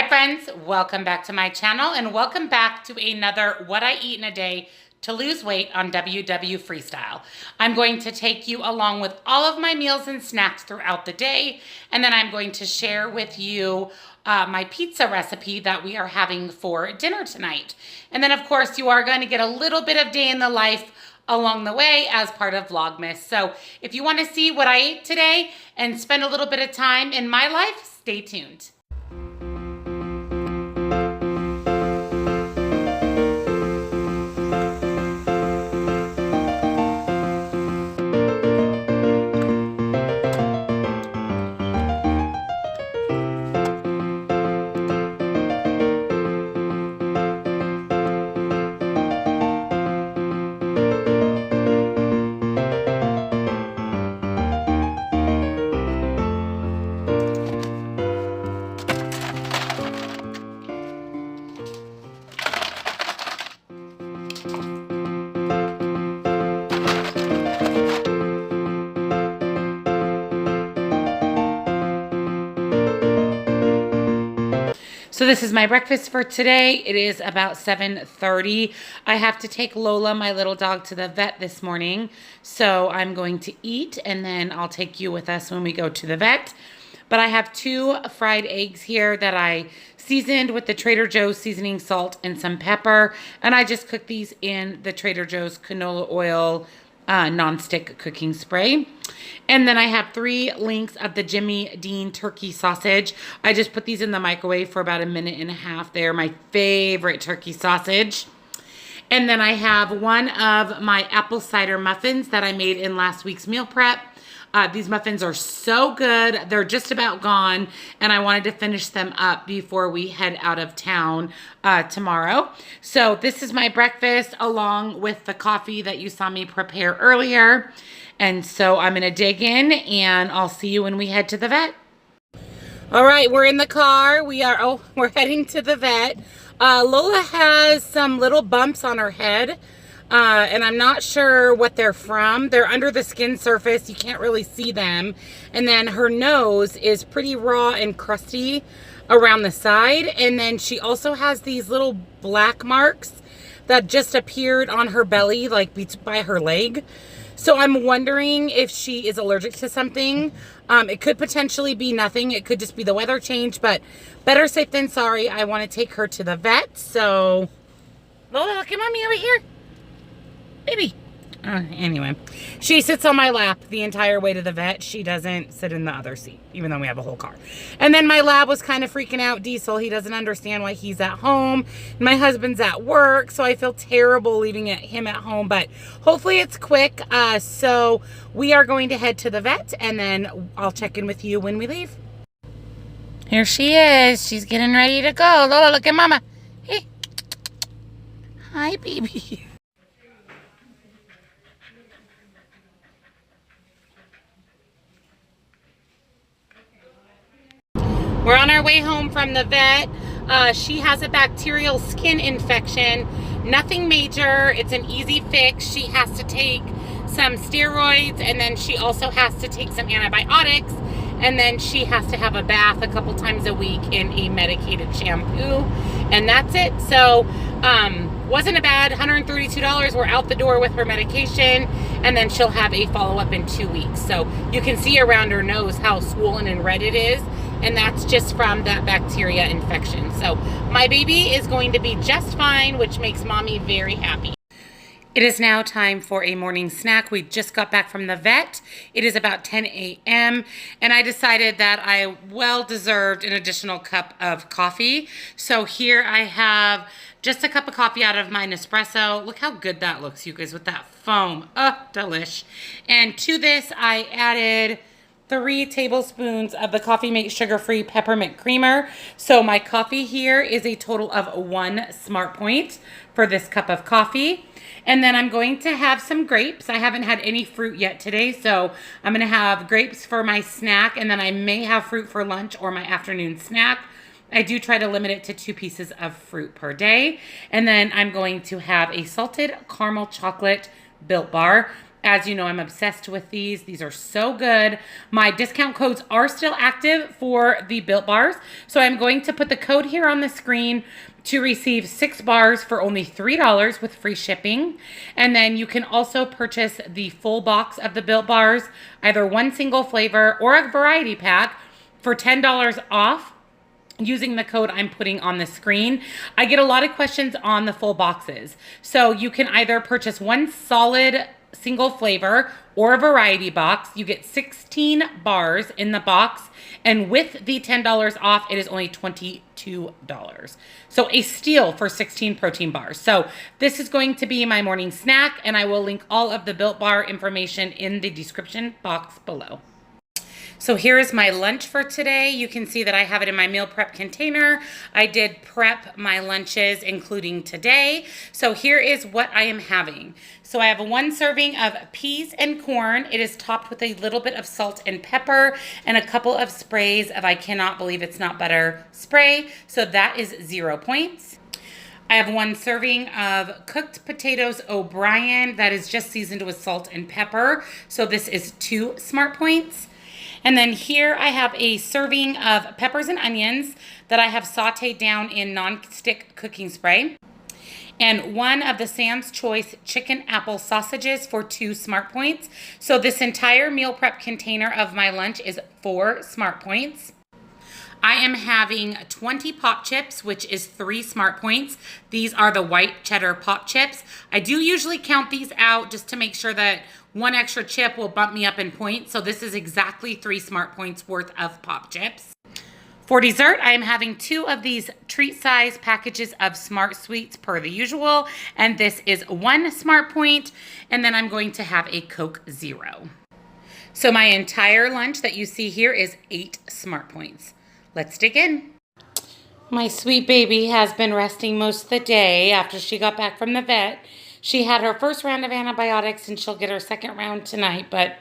Hi friends, welcome back to my channel and welcome back to another What I Eat in a Day to Lose Weight on WW Freestyle. I'm going to take you along with all of my meals and snacks throughout the day, and then I'm going to share with you my pizza recipe that we are having for dinner tonight. And then of course you are going to get a little bit of day in the life along the way as part of Vlogmas. So if you want to see what I ate today and spend a little bit of time in my life, stay tuned. So this is my breakfast for today. It is about 7:30. I have to take Lola, my little dog, to the vet this morning. So I'm going to eat and then I'll take you with us when we go to the vet. But I have 2 fried eggs here that I seasoned with the Trader Joe's seasoning salt and some pepper. And I just cooked these in the Trader Joe's canola oil non-stick cooking spray. And then I have 3 links of the Jimmy Dean turkey sausage. I just put these in the microwave for about 1.5 minutes. They're my favorite turkey sausage. And then I have 1 of my apple cider muffins that I made in last week's meal prep. These muffins are so good. They're just about gone, and I wanted to finish them up before we head out of town tomorrow. So this is my breakfast along with the coffee that you saw me prepare earlier. And so I'm going to dig in, and I'll see you when we head to the vet. All right, we're in the car. We're heading to the vet. Lola has some little bumps on her head. And I'm not sure what they're from. They're under the skin surface. You can't really see them. And then her nose is pretty raw and crusty around the side. And then she also has these little black marks that just appeared on her belly, like by her leg. So I'm wondering if she is allergic to something. It could potentially be nothing. It could just be the weather change, but better safe than sorry. I want to take her to the vet. So Lola, look at mommy over here. Baby. Anyway, she sits on my lap the entire way to the vet. She doesn't sit in the other seat, even though we have a whole car. And then my lab was kind of freaking out Diesel. He doesn't understand why he's at home. My husband's at work, so I feel terrible leaving him at home, but hopefully it's quick. So we are going to head to the vet, and then I'll check in with you when we leave. Here she is. She's getting ready to go. Lola, look at mama. Hey. Hi, baby. We're on our way home from the vet. She has a bacterial skin infection. Nothing major. It's an easy fix. She has to take some steroids, and then she also has to take some antibiotics, and then she has to have a bath a couple times a week in a medicated shampoo, and that's it. So wasn't a bad $132. We're out the door with her medication, and then she'll have a follow-up in 2 weeks. So you can see around her nose how swollen and red it is, and that's just from that bacteria infection. So my baby is going to be just fine, which makes mommy very happy. It is now time for a morning snack. We just got back from the vet. It is about 10 a.m. and I decided that I well deserved an additional cup of coffee. So here I have just a cup of coffee out of my Nespresso. Look how good that looks, you guys, with that foam. Oh, delish. And to this, I added 3 tablespoons of the Coffee Mate sugar-free peppermint creamer. So my coffee here is a total of 1 Smart Point for this cup of coffee. And then I'm going to have some grapes. I haven't had any fruit yet today, so I'm going to have grapes for my snack, and then I may have fruit for lunch or my afternoon snack. I do try to limit it to 2 pieces of fruit per day. And then I'm going to have a salted caramel chocolate Built Bar. As you know, I'm obsessed with these. These are so good. My discount codes are still active for the Built Bars. So I'm going to put the code here on the screen to receive 6 bars for only $3 with free shipping. And then you can also purchase the full box of the Built Bars, either one single flavor or a variety pack for $10 off using the code I'm putting on the screen. I get a lot of questions on the full boxes. So you can either purchase one solid single flavor or a variety box. You get 16 bars in the box, and with the $10 off, it is only $22. So a steal for 16 protein bars. So this is going to be my morning snack, and I will link all of the Built Bar information in the description box below. So here is my lunch for today. You can see that I have it in my meal prep container. I did prep my lunches, including today. So here is what I am having. So I have 1 serving of peas and corn. It is topped with a little bit of salt and pepper and a couple of sprays of I cannot believe it's not butter spray. So that is 0 points. I have 1 serving of cooked potatoes O'Brien that is just seasoned with salt and pepper. So this is 2 smart points. And then here I have a serving of peppers and onions that I have sauteed down in non-stick cooking spray. And 1 of the Sam's Choice chicken apple sausages for 2 smart points. So this entire meal prep container of my lunch is 4 smart points. I am having 20 pop chips, which is 3 smart points. These are the white cheddar pop chips. I do usually count these out just to make sure that 1 extra chip will bump me up in points. So this is exactly 3 smart points worth of pop chips. For dessert, I am having 2 of these treat size packages of Smart Sweets per the usual. And this is 1 smart point. And then I'm going to have a Coke Zero. So my entire lunch that you see here is 8 smart points. Let's dig in. My sweet baby has been resting most of the day after she got back from the vet. She had her first round of antibiotics and she'll get her second round tonight, but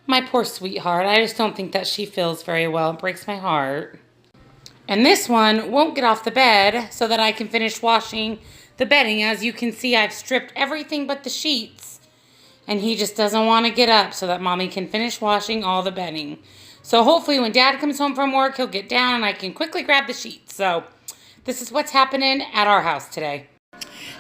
my poor sweetheart, I just don't think that she feels very well. It breaks my heart. And this one won't get off the bed so that I can finish washing the bedding. As you can see, I've stripped everything but the sheets, and he just doesn't want to get up so that mommy can finish washing all the bedding. So hopefully when Dad comes home from work, he'll get down and I can quickly grab the sheets. So this is what's happening at our house today.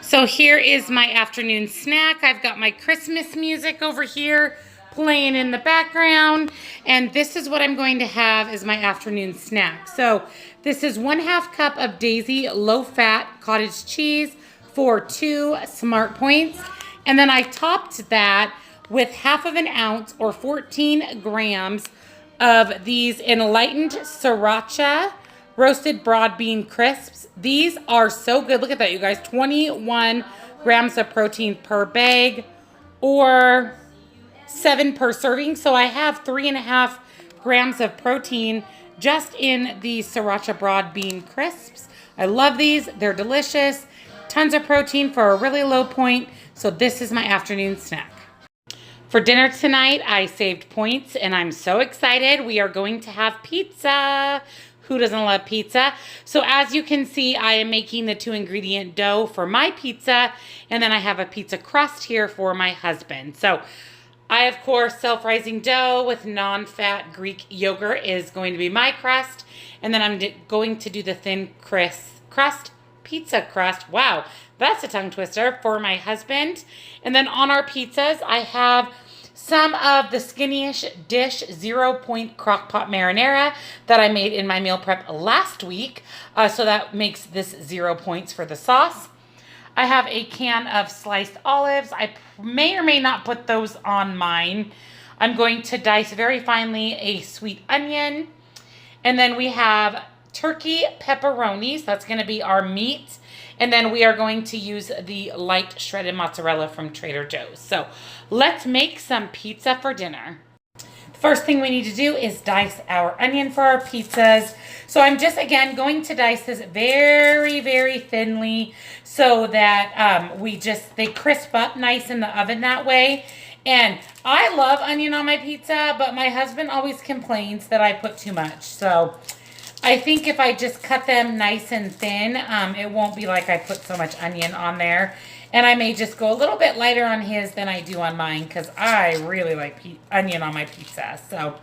So here is my afternoon snack. I've got my Christmas music over here playing in the background. And this is what I'm going to have as my afternoon snack. So this is 1/2 cup of Daisy low-fat cottage cheese for 2 smart points. And then I topped that with 1/2 ounce or 14 grams of these enlightened sriracha roasted broad bean crisps. These are so good. Look at that, you guys. 21 grams of protein per bag or 7 per serving. So I have 3.5 grams of protein just in the sriracha broad bean crisps. I love these. They're delicious. Tons of protein for a really low point. So this is my afternoon snack. For dinner tonight, I saved points and I'm so excited. We are going to have pizza. Who doesn't love pizza? So as you can see, I am making the 2-ingredient dough for my pizza, and then I have a pizza crust here for my husband. So I, of course, self-rising dough with non-fat Greek yogurt is going to be my crust, and then I'm going to do the thin pizza crust. Wow, that's a tongue twister for my husband. And then on our pizzas, I have some of the Skinny-ish Dish 0 point crockpot marinara that I made in my meal prep last week. So that makes this 0 points for the sauce. I have a can of sliced olives. I may or may not put those on mine. I'm going to dice very finely a sweet onion. And then we have turkey pepperonis. That's going to be our meat. And then we are going to use the light shredded mozzarella from Trader Joe's. So let's make some pizza for dinner. The first thing we need to do is dice our onion for our pizzas. So I'm just, again, going to dice this very, very thinly so that they crisp up nice in the oven that way. And I love onion on my pizza, but my husband always complains that I put too much. So I think if I just cut them nice and thin, it won't be like I put so much onion on there. And I may just go a little bit lighter on his than I do on mine because I really like onion on my pizza. So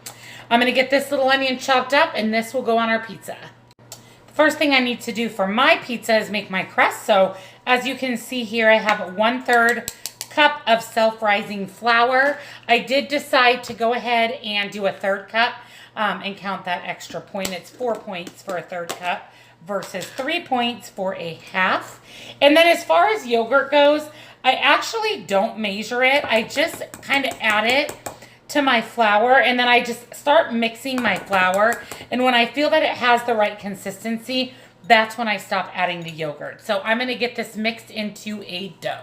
I'm going to get this little onion chopped up and this will go on our pizza. The first thing I need to do for my pizza is make my crust. So as you can see here, I have 1/3 cup of self-rising flour. I did decide to go ahead and do a 1/3 cup and count that extra point. It's 4 points for a 1/3 cup versus 3 points for a half. And then as far as yogurt goes, I actually don't measure it. I just kind of add it to my flour and then I just start mixing my flour. And when I feel that it has the right consistency, that's when I stop adding the yogurt. So I'm going to get this mixed into a dough.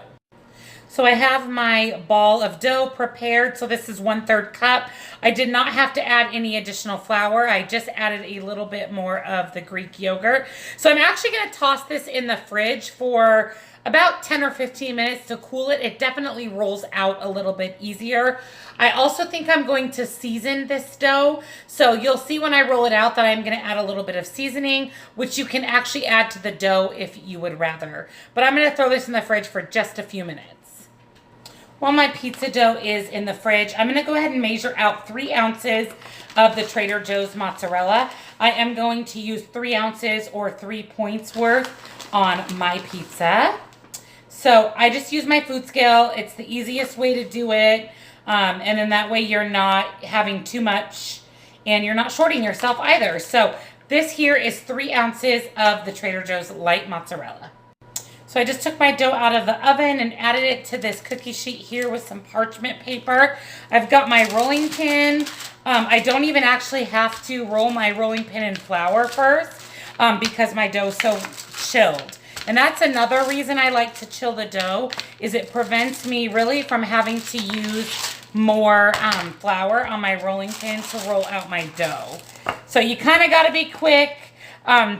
So I have my ball of dough prepared. So this is 1/3 cup. I did not have to add any additional flour. I just added a little bit more of the Greek yogurt. So I'm actually going to toss this in the fridge for about 10 or 15 minutes to cool it. It definitely rolls out a little bit easier. I also think I'm going to season this dough. So you'll see when I roll it out that I'm going to add a little bit of seasoning, which you can actually add to the dough if you would rather. But I'm going to throw this in the fridge for just a few minutes. While my pizza dough is in the fridge, I'm going to go ahead and measure out 3 ounces of the Trader Joe's mozzarella. I am going to use 3 ounces or 3 points worth on my pizza. So I just use my food scale. It's the easiest way to do it. And then that way you're not having too much and you're not shorting yourself either. So this here is 3 ounces of the Trader Joe's light mozzarella. So I just took my dough out of the oven and added it to this cookie sheet here with some parchment paper. I've got my rolling pin. I don't even actually have to roll my rolling pin in flour first because my dough is so chilled. And that's another reason I like to chill the dough, is it prevents me really from having to use more flour on my rolling pin to roll out my dough. So you kind of got to be quick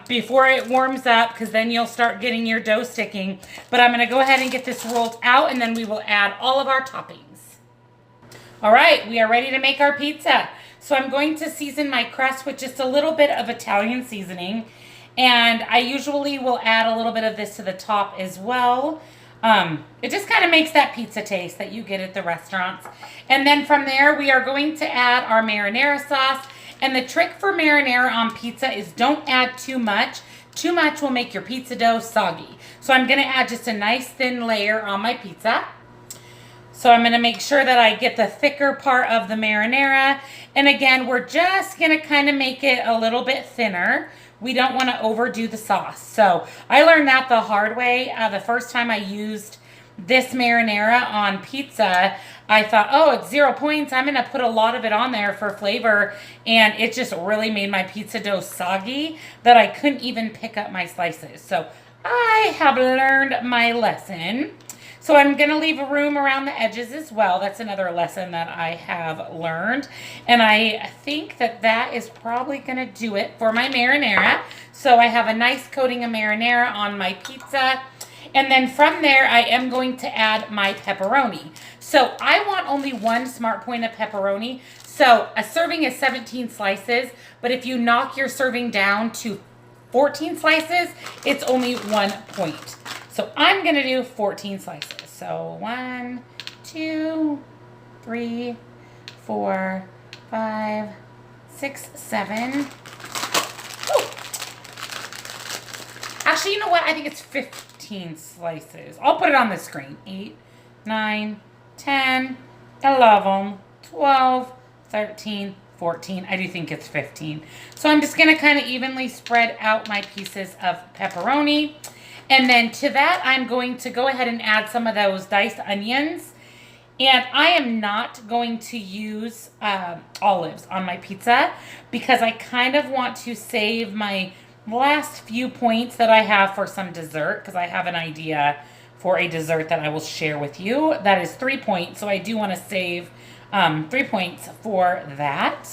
before it warms up, because then you'll start getting your dough sticking. But I'm going to go ahead and get this rolled out and then we will add all of our toppings. All right, we are ready to make our pizza. So I'm going to season my crust with just a little bit of Italian seasoning. And I usually will add a little bit of this to the top as well. It just kind of makes that pizza taste that you get at the restaurants. And then from there, we are going to add our marinara sauce. And the trick for marinara on pizza is don't add too much. Too much will make your pizza dough soggy. So I'm going to add just a nice thin layer on my pizza. So I'm going to make sure that I get the thicker part of the marinara. And again, we're just going to kind of make it a little bit thinner. We don't want to overdo the sauce. So I learned that the hard way. The first time I used this marinara on pizza, I thought, oh, it's 0 points. I'm going to put a lot of it on there for flavor. And it just really made my pizza dough soggy that I couldn't even pick up my slices. So I have learned my lesson. So I'm going to leave a room around the edges as well. That's another lesson that I have learned. And I think that that is probably going to do it for my marinara. So I have a nice coating of marinara on my pizza. And then from there, I am going to add my pepperoni. So I want only 1 smart point of pepperoni. So a serving is 17 slices. But if you knock your serving down to 14 slices, it's only 1 point. So I'm going to do 14 slices. So 1, 2, 3, 4, 5, 6, 7. Ooh. Actually, you know what? I think it's 15 slices. I'll put it on the screen. 8, 9, 10, 11, 12, 13, 14. I do think it's 15. So I'm just going to kind of evenly spread out my pieces of pepperoni. And then to that, I'm going to go ahead and add some of those diced onions. And I am not going to use olives on my pizza because I kind of want to save my last few points that I have for some dessert, because I have an idea for a dessert that I will share with you. That is 3 points, so I do want to save 3 points for that.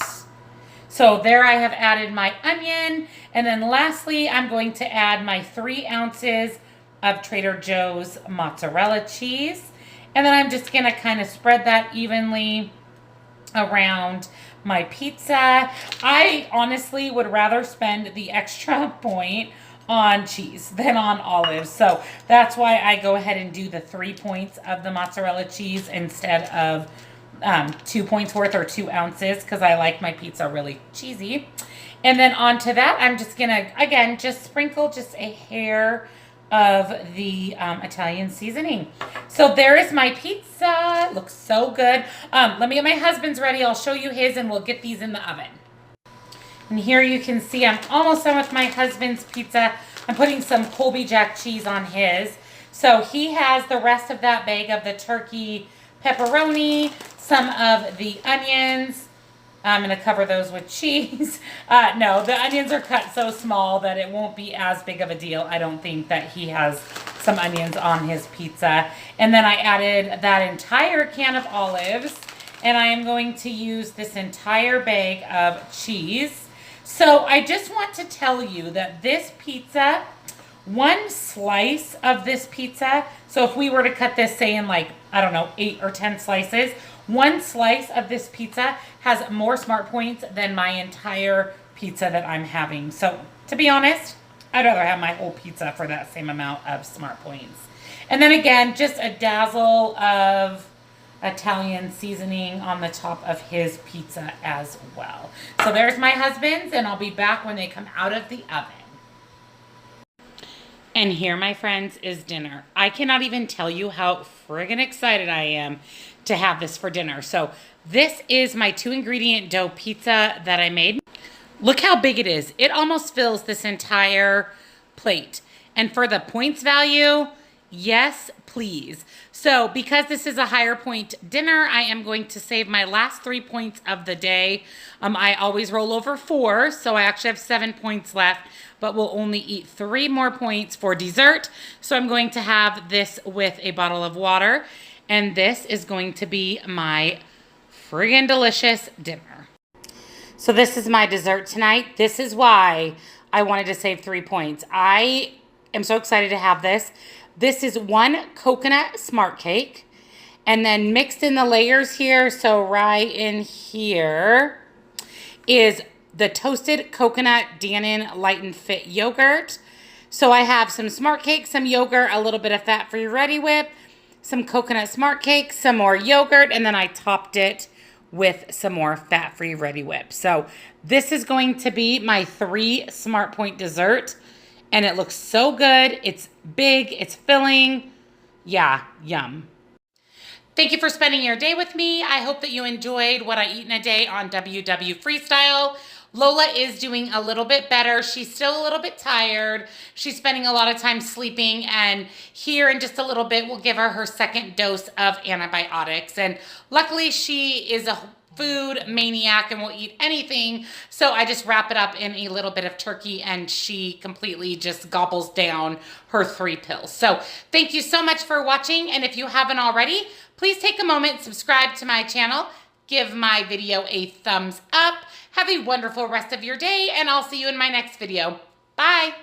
So there I have added my onion. And then lastly, I'm going to add my 3 ounces of Trader Joe's mozzarella cheese. And then I'm just going to kind of spread that evenly around my pizza. I honestly would rather spend the extra point on cheese than on olives. So that's why I go ahead and do the 3 points of the mozzarella cheese instead of 2 points worth or 2 ounces, because I like my pizza really cheesy. And then onto that, I'm just gonna, again, just sprinkle just a hair of the Italian seasoning. So there is my pizza. It looks so good. Let me get my husband's ready. I'll show you his and we'll get these in the oven. And here you can see I'm almost done with my husband's pizza. I'm putting some Colby Jack cheese on his. So he has the rest of that bag of the turkey pepperoni, some of the onions. I'm going to cover those with cheese. No, the onions are cut so small that it won't be as big of a deal. I don't think that he has some onions on his pizza. And then I added that entire can of olives. And I am going to use this entire bag of cheese. So I just want to tell you that this pizza, one slice of this pizza, so if we were to cut this, say in like, I don't know, 8 or 10 slices, one slice of this pizza has more smart points than my entire pizza that I'm having. So to be honest, I'd rather have my whole pizza for that same amount of smart points. And then again, just a dazzle of Italian seasoning on the top of his pizza as well. So there's my husband's, and I'll be back when they come out of the oven. And here, my friends, is dinner. I cannot even tell you how friggin' excited I am to have this for dinner. So this is my 2-ingredient dough pizza that I made. Look how big it is. It almost fills this entire plate. And for the points value, yes, please. So because this is a higher point dinner, I am going to save my last 3 points of the day. I always roll over 4, so I actually have 7 points left, but we'll only eat 3 more points for dessert. So I'm going to have this with a bottle of water, and this is going to be my friggin' delicious dinner. So this is my dessert tonight. This is why I wanted to save 3 points. I am so excited to have this. This is 1 coconut smart cake, and then mixed in the layers here, so right in here is the toasted coconut Dannon Light and Fit yogurt. So I have some smart cake, some yogurt, a little bit of fat-free Ready Whip, some coconut smart cake, some more yogurt, and then I topped it with some more fat-free Ready Whip. So this is going to be my 3 smart point dessert. And it looks so good. It's big, it's filling. Yeah, yum. Thank you for spending your day with me. I hope that you enjoyed what I eat in a day on WW Freestyle. Lola is doing a little bit better. She's still a little bit tired. She's spending a lot of time sleeping, and here in just a little bit, we'll give her her 2nd dose of antibiotics. And luckily, she is a food maniac and will eat anything. So I just wrap it up in a little bit of turkey, and she completely just gobbles down her 3 pills. So thank you so much for watching. And if you haven't already, please take a moment, subscribe to my channel, give my video a thumbs up. Have a wonderful rest of your day, and I'll see you in my next video. Bye.